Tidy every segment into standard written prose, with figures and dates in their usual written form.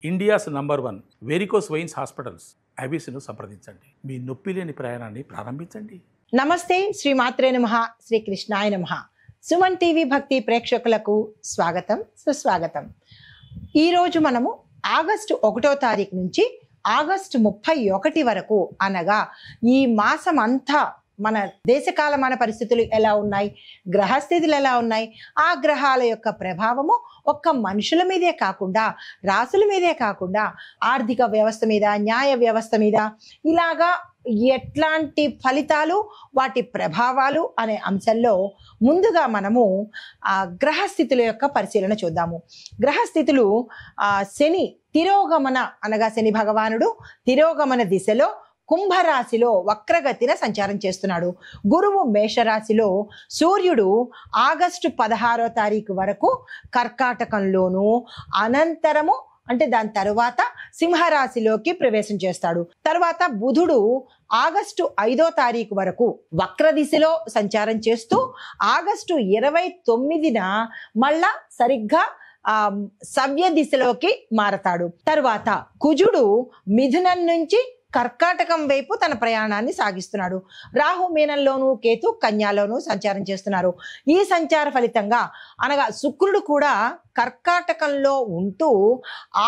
India's number 1 varicose veins hospitals ఐబీసీను సంప్రదించండి. మీ నొప్పి లేని ప్రయాణాన్ని ప్రారంభించండి. నమస్తే, శ్రీ మాత్రే నమః, శ్రీ కృష్ణాయ నమః. సుమన్ టీవీ భక్తి ప్రేక్షకులకు స్వాగతం, సుస్వాగతం. ఈరోజు మనము ఆగస్టు 1వ తారీఖు నుంచి ఆగస్టు 31 వరకు అనగా ఈ మాసం అంతా మన దేశకాలమాన పరిస్థితులు ఎలా ఉన్నాయి, గ్రహస్థితులు ఎలా ఉన్నాయి, ఆ గ్రహాల యొక్క ప్రభావము ఒక్క మనుషుల మీదే కాకుండా, రాసుల మీదే కాకుండా, ఆర్థిక వ్యవస్థ మీద, న్యాయ వ్యవస్థ మీద, ఇలాగా ఎట్లాంటి ఫలితాలు, వాటి ప్రభావాలు అనే అంశంలో ముందుగా మనము గ్రహస్థితుల యొక్క పరిశీలన చూద్దాము. గ్రహస్థితులు శని తిరోగమన అనగా శని భగవానుడు తిరోగమన దిశలో కుంభరాశిలో వక్రగతిన సంచారం చేస్తున్నాడు. గురువు మేషరాశిలో, సూర్యుడు ఆగస్టు 16వ తారీఖు వరకు కర్కాటకంలోను, అనంతరము అంటే దాని తరువాత సింహరాశిలోకి ప్రవేశం చేస్తాడు. తర్వాత బుధుడు ఆగస్టు 5వ తారీఖు వరకు వక్ర దిశలో సంచారం చేస్తూ ఆగస్టు 29న మళ్ళా సరిగ్గా సవ్య దిశలోకి మారతాడు. తర్వాత కుజుడు మిథునం నుంచి కర్కాటకం వైపు తన ప్రయాణాన్ని సాగిస్తున్నాడు. రాహు మీనంలోను, కేతు కన్యాలోను సంచారం చేస్తున్నారు. ఈ సంచార ఫలితంగా అనగా శుక్రుడు కూడా కర్కాటకంలో ఉంటూ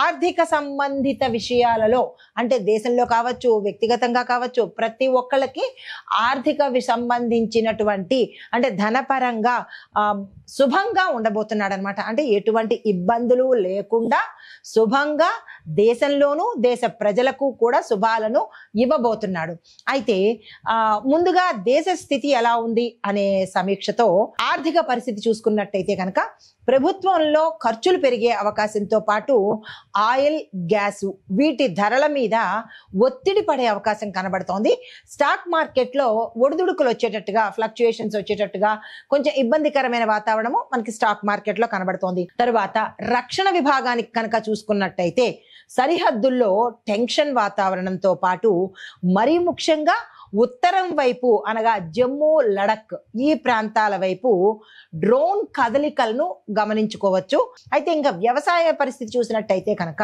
ఆర్థిక సంబంధిత విషయాలలో, అంటే దేశంలో కావచ్చు, వ్యక్తిగతంగా కావచ్చు, ప్రతి ఒక్కళ్ళకి ఆర్థిక సంబంధించినటువంటి అంటే ధనపరంగా శుభంగా ఉండబోతున్నాడు అనమాట. అంటే ఎటువంటి ఇబ్బందులు లేకుండా శుభంగా దేశంలోనూ దేశ ప్రజలకు కూడా శుభాలను ఇవ్వబోతున్నాడు. అయితే ముందుగా దేశ స్థితి ఎలా ఉంది అనే సమీక్షతో ఆర్థిక పరిస్థితి చూసుకున్నట్టయితే కనుక ప్రభుత్వంలో ఖర్చులు పెరిగే అవకాశంతో పాటు ఆయిల్, గ్యాసు వీటి ధరల మీద ఒత్తిడి పడే అవకాశం కనబడుతోంది. స్టాక్ మార్కెట్లో ఒడిదుడుకులు వచ్చేటట్టుగా, ఫ్లక్చుయేషన్స్ వచ్చేటట్టుగా కొంచెం ఇబ్బందికరమైన వాతావరణము మనకి స్టాక్ మార్కెట్లో కనబడుతోంది. తరువాత రక్షణ విభాగానికి కనుక చూసుకున్నట్టయితే సరిహద్దుల్లో టెన్షన్ వాతావరణంతో పాటు మరీ ముఖ్యంగా ఉత్తరం వైపు అనగా జమ్మూ, లడక్ ఈ ప్రాంతాల వైపు డ్రోన్ కదలికలను గమనించుకోవచ్చు. అయితే ఇంకా వ్యవసాయ పరిస్థితి చూసినట్టయితే కనుక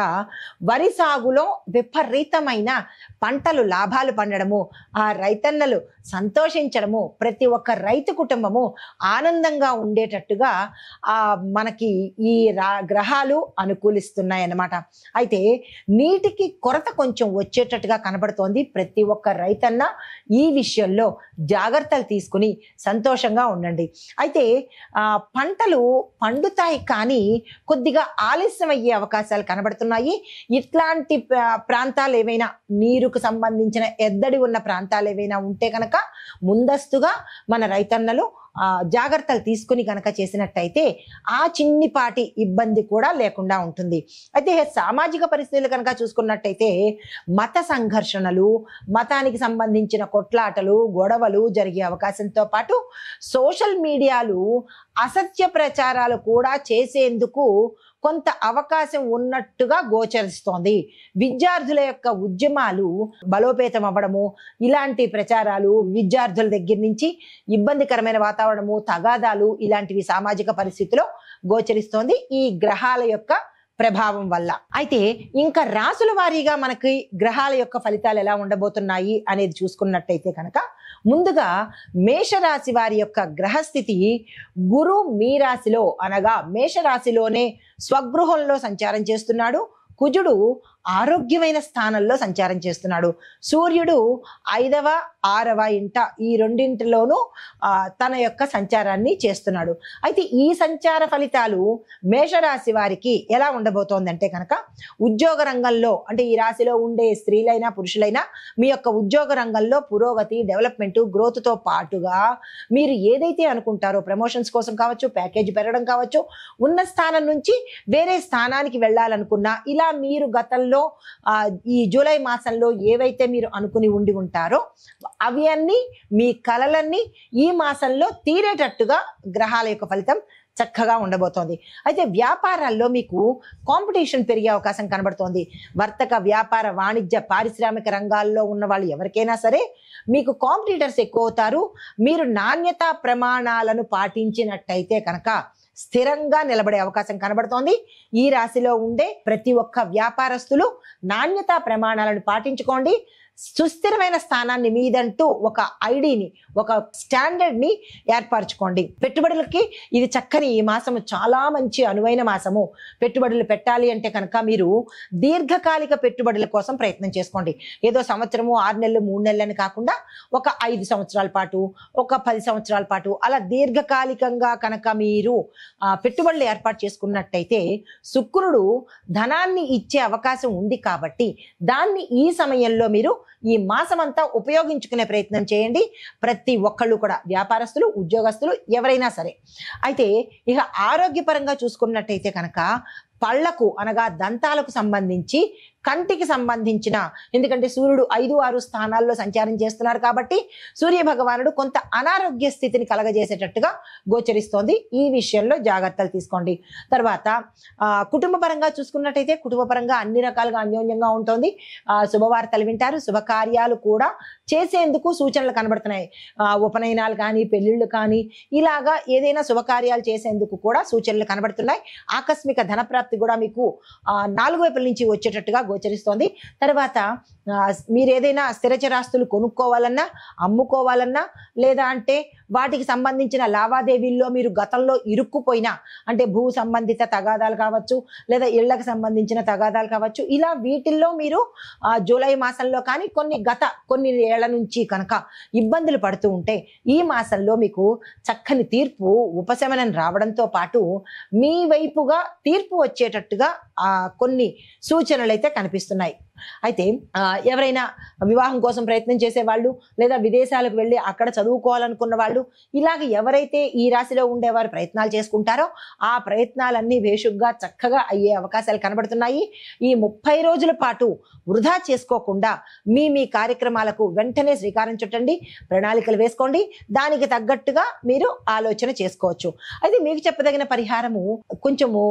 వరి సాగులో విపరీతమైన పంటలు లాభాలు పండడము, ఆ రైతన్నలు సంతోషించడము, ప్రతి ఒక్క రైతు కుటుంబము ఆనందంగా ఉండేటట్టుగా మనకి ఈ గ్రహాలు అనుకూలిస్తున్నాయి అన్నమాట. అయితే నీటికి కొరత కొంచెం వచ్చేటట్టుగా కనబడుతోంది. ప్రతి ఒక్క రైతన్న ఈ విషయంలో జాగ్రత్తలు తీసుకుని సంతోషంగా ఉండండి. అయితే పంటలు పండుతాయి కానీ కొద్దిగా ఆలస్యం అయ్యే అవకాశాలు కనబడుతున్నాయి. ఇట్లాంటి ప్రాంతాలు ఏవైనా, నీరుకు సంబంధించిన ఎద్దడి ఉన్న ప్రాంతాలు ఏవైనా ఉంటే కనుక ముందస్తుగా మన రైతన్నలు జాగ్రత్తలు తీసుకుని కనుక చేసినట్టయితే ఆ చిన్నిపాటి ఇబ్బంది కూడా లేకుండా ఉంటుంది. అయితే సామాజిక పరిస్థితులు కనుక చూసుకున్నట్టయితే మత సంఘర్షణలు, మతానికి సంబంధించిన కొట్లాటలు, గొడవలు జరిగే అవకాశంతో పాటు సోషల్ మీడియాలు అసత్య ప్రచారాలు కూడా చేసేందుకు కొంత అవకాశం ఉన్నట్టుగా గోచరిస్తోంది. విద్యార్థుల యొక్క ఉద్యమాలు బలోపేతం అవ్వడము, ఇలాంటి ప్రచారాలు విద్యార్థుల దగ్గర నుంచి ఇబ్బందికరమైన వాతావరణము, తగాదాలు ఇలాంటివి సామాజిక పరిస్థితిలో గోచరిస్తోంది ఈ గ్రహాల యొక్క ప్రభావం వల్ల. అయితే ఇంకా రాసుల వారీగా మనకి గ్రహాల యొక్క ఫలితాలు ఎలా ఉండబోతున్నాయి అనేది చూసుకున్నట్టయితే కనుక ముందుగా మేషరాశి వారి యొక్క గ్రహస్థితి, గురు మీ రాశిలో అనగా మేషరాశిలోనే స్వగృహంలో సంచారం చేస్తున్నాడు. కుజుడు ఆరోగ్యమైన స్థానంలో సంచారం చేస్తున్నాడు. సూర్యుడు 5వ, 6వ ఇంట ఈ రెండింటిలోనూ తన యొక్క సంచారాన్ని చేస్తున్నాడు. అయితే ఈ సంచార ఫలితాలు మేషరాశి వారికి ఎలా ఉండబోతోందంటే కనుక ఉద్యోగ రంగంలో, అంటే ఈ రాశిలో ఉండే స్త్రీలైనా పురుషులైనా మీ యొక్క ఉద్యోగ రంగంలో పురోగతి, డెవలప్మెంట్, గ్రోత్తో పాటుగా మీరు ఏదైతే అనుకుంటారో ప్రమోషన్స్ కోసం కావచ్చు, ప్యాకేజ్ పెరగడం కావచ్చు, ఉన్న స్థానం నుంచి వేరే స్థానానికి వెళ్ళాలనుకున్నా, ఇలా మీరు గతంలో ఈ జూలై మాసంలో ఏవైతే మీరు అనుకుని ఉండి ఉంటారో అవి అన్నీ, మీ కలలన్నీ ఈ మాసంలో తీరేటట్టుగా గ్రహాల యొక్క ఫలితం చక్కగా ఉండబోతోంది. అయితే వ్యాపారాల్లో మీకు కాంపిటీషన్ పెరిగే అవకాశం కనబడుతోంది. వర్తక, వ్యాపార, వాణిజ్య, పారిశ్రామిక రంగాల్లో ఉన్న వాళ్ళు ఎవరికైనా సరే మీకు కాంపిటీటర్స్ ఎక్కువ అవుతారు. మీరు నాణ్యతా ప్రమాణాలను పాటించినట్టయితే కనుక స్థిరంగా నిలబడే అవకాశం కనబడుతోంది. ఈ రాశిలో ఉండే ప్రతి ఒక్క వ్యాపారస్తులు నాణ్యతా ప్రమాణాలను పాటించుకోండి. సుస్థిరమైన స్థానాన్ని మీదంటూ ఒక ఐడిని, ఒక స్టాండర్డ్ ని ఏర్పరచుకోండి. పెట్టుబడులకి ఇది చక్కని ఈ మాసము చాలా మంచి అనువైన మాసము. పెట్టుబడులు పెట్టాలి అంటే కనుక మీరు దీర్ఘకాలిక పెట్టుబడుల కోసం ప్రయత్నం చేసుకోండి. ఏదో సంవత్సరము 6 నెలలు 3 నెలలని కాకుండా ఒక 5 సంవత్సరాల పాటు, ఒక 10 సంవత్సరాల పాటు అలా దీర్ఘకాలికంగా కనుక మీరు పెట్టుబడులు ఏర్పాటు చేసుకున్నట్టయితే శుక్రుడు ధనాన్ని ఇచ్చే అవకాశం ఉంది. కాబట్టి దాన్ని ఈ సమయంలో మీరు ఈ మాసమంతా ఉపయోగించుకునే ప్రయత్నం చేయండి. ప్రతి ఒక్కళ్ళు కూడా, వ్యాపారస్తులు, ఉద్యోగస్తులు, ఎవరైనా సరే. అయితే ఇక ఆరోగ్యపరంగా చూసుకున్నట్టయితే కనుక పళ్లకు అనగా దంతాలకు సంబంధించి, కంటికి సంబంధించిన, ఎందుకంటే సూర్యుడు 5, 6 స్థానాల్లో సంచారం చేస్తున్నారు కాబట్టి సూర్య భగవానుడు కొంత అనారోగ్య స్థితిని కలగజేసేటట్టుగా గోచరిస్తోంది. ఈ విషయంలో జాగ్రత్తలు తీసుకోండి. తర్వాత కుటుంబ పరంగా చూసుకున్నట్టయితే కుటుంబ పరంగా అన్ని రకాలుగా అన్యోన్యంగా ఉంటుంది. శుభవార్తలు వింటారు. శుభకార్యాలు కూడా చేసేందుకు సూచనలు కనబడుతున్నాయి. ఉపనయనాలు కానీ, పెళ్లిళ్ళు కానీ, ఇలాగా ఏదైనా శుభకార్యాలు చేసేందుకు కూడా సూచనలు కనబడుతున్నాయి. ఆకస్మిక ధనప్రాప్తి కూడా మీకు 4 వైపుల నుంచి వచ్చేటట్టుగా గోచరిస్తోంది. తర్వాత మీరు ఏదైనా స్థిరచరాస్తులు కొనుక్కోవాలన్నా, అమ్ముకోవాలన్నా, లేదా అంటే వాటికి సంబంధించిన లావాదేవీల్లో మీరు గతంలో ఇరుక్కుపోయినా, అంటే భూ సంబంధిత తగాదాలు కావచ్చు, లేదా ఇళ్లకు సంబంధించిన తగాదాలు కావచ్చు, ఇలా వీటిల్లో మీరు జూలై మాసంలో కానీ కొన్ని ఏళ్ల నుంచి కనుక ఇబ్బందులు పడుతూ ఉంటే ఈ మాసంలో మీకు చక్కని తీర్పు, ఉపశమనం రావడంతో పాటు మీ వైపుగా తీర్పు వచ్చేటట్టుగా కొన్ని సూచనలు అయితే కనిపిస్తున్నాయి. అయితే ఎవరైనా వివాహం కోసం ప్రయత్నం చేసేవాళ్ళు, లేదా విదేశాలకు వెళ్ళి అక్కడ చదువుకోవాలనుకున్న వాళ్ళు, ఇలాగ ఎవరైతే ఈ రాశిలో ఉండేవారు ప్రయత్నాలు చేసుకుంటారో ఆ ప్రయత్నాలన్నీ వేషుగ్గా చక్కగా అయ్యే అవకాశాలు కనబడుతున్నాయి. ఈ 30 రోజుల పాటు వృధా చేసుకోకుండా మీ కార్యక్రమాలకు వెంటనే శ్రీకారం చుట్టండి, ప్రణాళికలు వేసుకోండి. దానికి తగ్గట్టుగా మీరు ఆలోచన చేసుకోవచ్చు. అయితే మీకు చెప్పదగిన పరిహారము, కొంచెము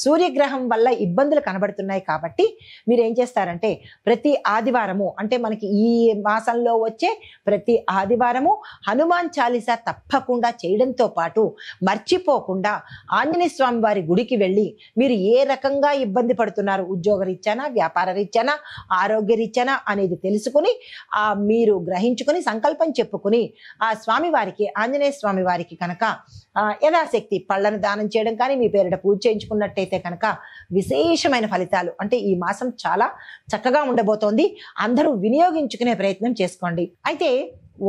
సూర్యగ్రహం వల్ల ఇబ్బందులు కనబడుతున్నాయి కాబట్టి మీరు ఏం చేస్తారంటే ప్రతి ఆదివారము, అంటే మనకి ఈ మాసంలో వచ్చే ప్రతి ఆదివారము హనుమాన్ చాలీసా తప్పకుండా చేయడంతో పాటు మర్చిపోకుండా ఆంజనేయ స్వామి వారి గుడికి వెళ్ళి మీరు ఏ రకంగా ఇబ్బంది పడుతున్నారు, ఉద్యోగ రీత్యానా, వ్యాపార రీత్యానా, ఆరోగ్య రీత్యానా అనేది తెలుసుకుని మీరు గ్రహించుకుని సంకల్పం చెప్పుకుని ఆ స్వామి వారికి, ఆంజనేయ స్వామి వారికి కనుక యథాశక్తి పళ్ళను దానం చేయడం కానీ, మీ పేరిట పూజ చేయించుకున్నట్టయితే కనుక విశేషమైన ఫలితాలు, అంటే ఈ మాసం చాలా చక్కగా ఉండబోతోంది. అందరూ వినియోగించుకునే ప్రయత్నం చేసుకోండి. అయితే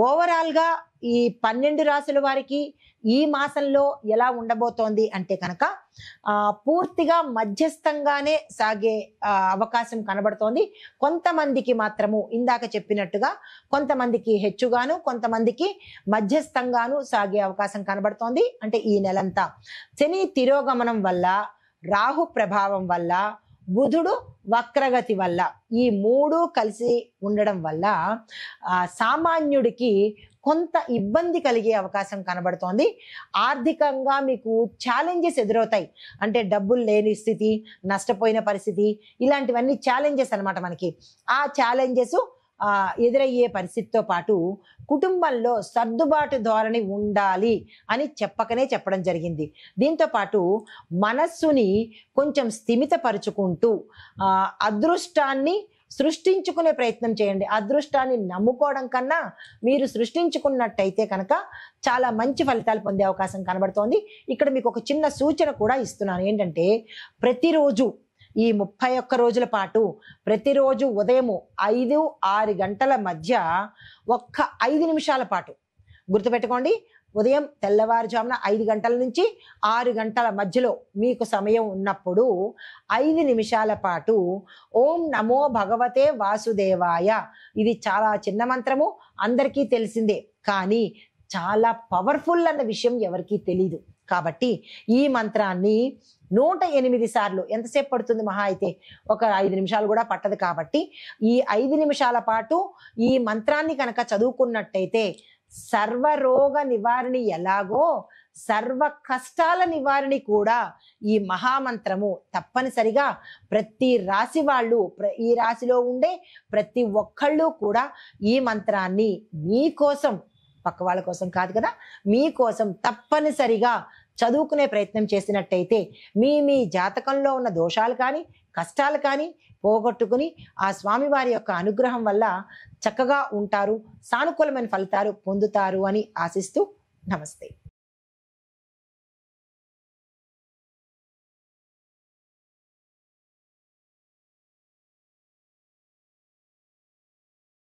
ఓవరాల్ గా ఈ 12 రాశుల వారికి ఈ మాసంలో ఎలా ఉండబోతోంది అంటే కనుక పూర్తిగా మధ్యస్థంగానే సాగే అవకాశం కనబడుతోంది. కొంతమందికి మాత్రము ఇందాక చెప్పినట్టుగా కొంతమందికి హెచ్చుగాను, కొంతమందికి మధ్యస్థంగాను సాగే అవకాశం కనబడుతోంది. అంటే ఈ నెలంతా శని తిరోగమనం వల్ల, రాహు ప్రభావం వల్ల, బుధుడు వక్రగతి వల్ల, ఈ 3 కలిసి ఉండడం వల్ల సామాన్యుడికి కొంత ఇబ్బంది కలిగే అవకాశం కనబడుతోంది. ఆర్థికంగా మీకు ఛాలెంజెస్ ఎదురవుతాయి. అంటే డబ్బులు లేని స్థితి, నష్టపోయిన పరిస్థితి, ఇలాంటివన్నీ ఛాలెంజెస్ అన్నమాట. మనకి ఆ ఛాలెంజెస్ ఎదురయ్యే పరిస్థితితో పాటు కుటుంబంలో సర్దుబాటు ధోరణి ఉండాలి అని చెప్పడం జరిగింది. దీంతో పాటు మనస్సుని కొంచెం స్థిమితపరుచుకుంటూ అదృష్టాన్ని సృష్టించుకునే ప్రయత్నం చేయండి. అదృష్టాన్ని నమ్ముకోవడం కన్నా మీరు సృష్టించుకున్నట్టయితే కనుక చాలా మంచి ఫలితాలు పొందే అవకాశం కనబడుతోంది. ఇక్కడ మీకు ఒక చిన్న సూచన కూడా ఇస్తున్నాను. ఏంటంటే ప్రతిరోజు ఈ 31 రోజుల పాటు ప్రతిరోజు ఉదయం 5-6 గంటల మధ్య ఒక్క 5 నిమిషాల పాటు గుర్తుపెట్టుకోండి. ఉదయం తెల్లవారుజామున 5 గంటల నుంచి 6 గంటల మధ్యలో మీకు సమయం ఉన్నప్పుడు 5 నిమిషాల పాటు ఓం నమో భగవతే వాసుదేవాయ, ఇది చాలా చిన్న మంత్రము, అందరికీ తెలిసిందే, కానీ చాలా పవర్ఫుల్ అన్న విషయం ఎవరికీ తెలీదు. కాబట్టి ఈ మంత్రాన్ని 108 సార్లు, ఎంతసేపు పడుతుంది మహా అయితే ఒక 5 నిమిషాలు కూడా పట్టదు. కాబట్టి ఈ 5 నిమిషాల పాటు ఈ మంత్రాన్ని కనుక చదువుకున్నట్టయితే సర్వరోగ నివారణి ఎలాగో సర్వ కష్టాల నివారణి కూడా ఈ మహామంత్రము తప్పనిసరిగా ప్రతి రాశి వాళ్ళు, ఈ రాశిలో ఉండే ప్రతి ఒక్కళ్ళు కూడా ఈ మంత్రాన్ని మీకోసం, పక్క వాళ్ళ కోసం కాదు కదా, మీకోసం తప్పనిసరిగా చదువుకునే ప్రయత్నం చేసినట్టయితే మీ జాతకంలో ఉన్న దోషాలు కానీ కష్టాలు కానీ పోగొట్టుకుని ఆ స్వామివారి యొక్క అనుగ్రహం వల్ల చక్కగా ఉంటారు, సానుకూలమైన ఫలితాలు పొందుతారు అని ఆశిస్తూ నమస్తే.